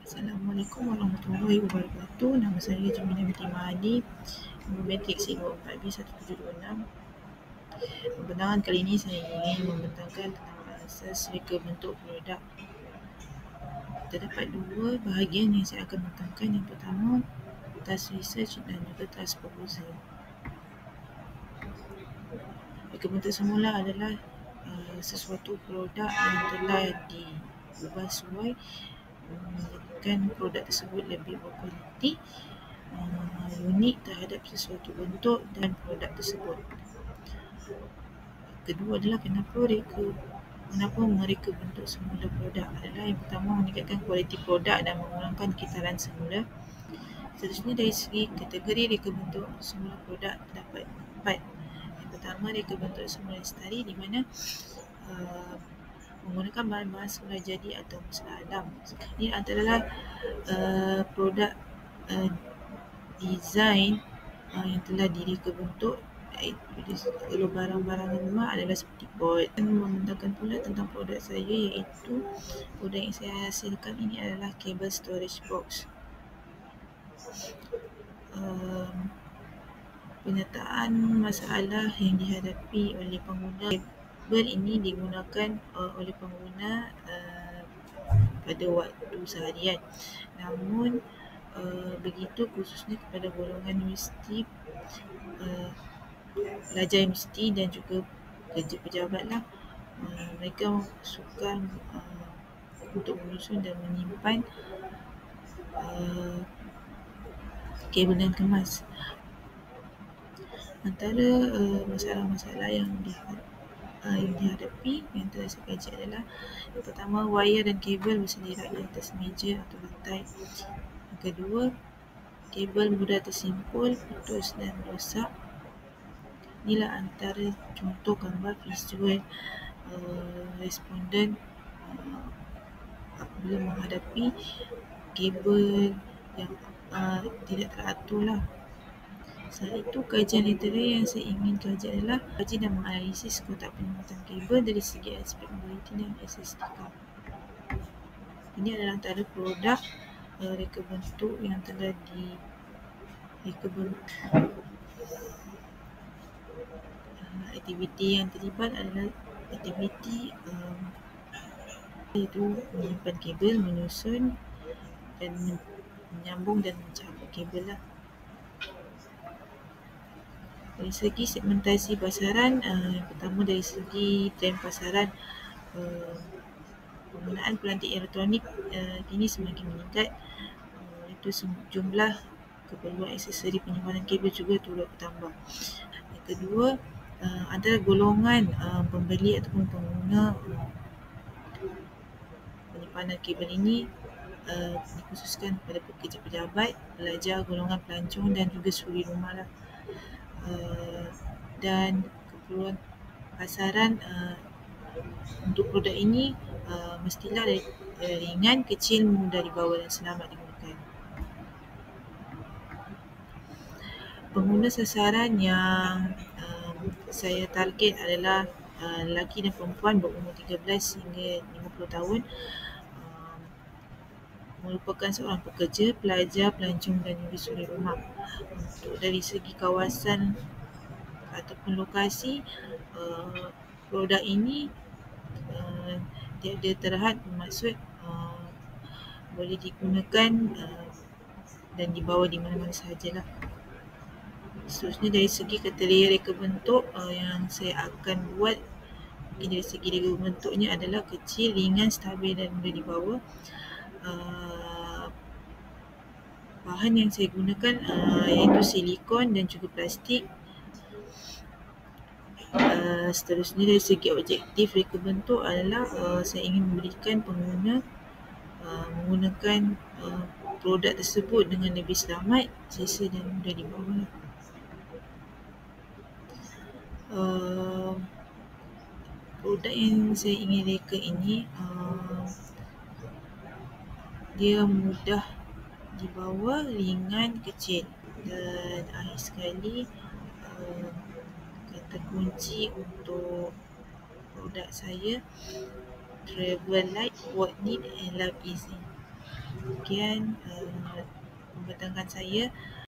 Assalamualaikum warahmatullahi wabarakatuh. Nama saya Jamilah binti Mahadi, nombor matrik C24B1726. Pembentangan kali ini saya ingin membentangkan tentang asas reka bentuk produk. Terdapat dua bahagian yang saya akan bentangkan. Yang pertama, task research dan juga task proposal. Reka bentuk semula adalah sesuatu produk yang telah diubah suai menjadikan produk tersebut lebih berkualiti, unik terhadap sesuatu bentuk dan produk tersebut. Kedua adalah kenapa mereka bentuk semula produk adalah yang pertama, meningkatkan kualiti produk dan mengurangkan kitaran semula. Seterusnya, dari segi kategori reka bentuk semula produk terdapat 4. Yang pertama, reka bentuk semula lestari, di mana menggunakan bahan-bahan semula jadi atau semula alam. Ini adalah produk desain yang telah direka bentuk. Kalau barang-barang rumah adalah seperti pot. Dan membentangkan pula tentang produk saya, iaitu produk yang saya hasilkan ini adalah kabel storage box. Penyertaan masalah yang dihadapi oleh pengguna. Kabel ini digunakan oleh pengguna pada waktu seharian. Namun begitu khususnya kepada golongan universiti, pelajar universiti dan juga kerja pejabat lah. Mereka sukar untuk menyusun dan menyimpan kabel dan kemas. Antara masalah-masalah yang dihadapi yang telah saya kaji adalah, yang pertama, wayar dan kabel berselirak di atas meja atau lantai. Yang kedua, kabel mudah tersimpul, putus dan rosak. Inilah antara contoh gambar visual responden apabila menghadapi kabel yang tidak teratur lah. Selain itu, kajian literer yang saya ingin kaji adalah kaji dan menganalisis kotak penyambatan kabel dari segi aspek mobiliti dan estetika. Ini adalah antara produk reka bentuk yang telah direka bentuk. Aktiviti yang terlibat adalah aktiviti iaitu menyimpan kabel, menyusun dan menyambung dan mencabut kabel lah. Dari segi segmentasi pasaran, yang pertama dari segi trend pasaran, penggunaan pelantik elektronik kini semakin meningkat. Itu jumlah keperluan aksesori penyimpanan kabel juga turut bertambah. Yang kedua, antara golongan pembeli ataupun pengguna penyimpanan kabel ini dikhususkan pada pekerja pejabat, pelajar, golongan pelancong dan juga suri rumah lah. Dan keperluan pasaran untuk produk ini mestilah ringan, kecil, mudah dibawa dan selamat digunakan. Pengguna sasaran yang saya target adalah lelaki dan perempuan berumur 13 hingga 50 tahun, merupakan seorang pekerja, pelajar, pelancong dan juga suri rumah. Untuk dari segi kawasan ataupun lokasi, produk ini tiada terhad, bermaksud boleh digunakan dan dibawa di mana-mana sahajalah. Seterusnya, dari segi kriteria reka bentuk yang saya akan buat, dari segi reka bentuknya adalah kecil, ringan, stabil dan mudah dibawa. Bahan yang saya gunakan iaitu silikon dan juga plastik. Seterusnya, dari segi objektif reka bentuk adalah saya ingin memberikan pengguna menggunakan produk tersebut dengan lebih selamat, selesa dan mudah dibawa. Produk yang saya ingin reka ini dia mudah dibawa, ringan, kecil, dan akhir sekali kata kunci untuk produk saya, travel light, work neat and life easy. Sekian pembentangkan saya.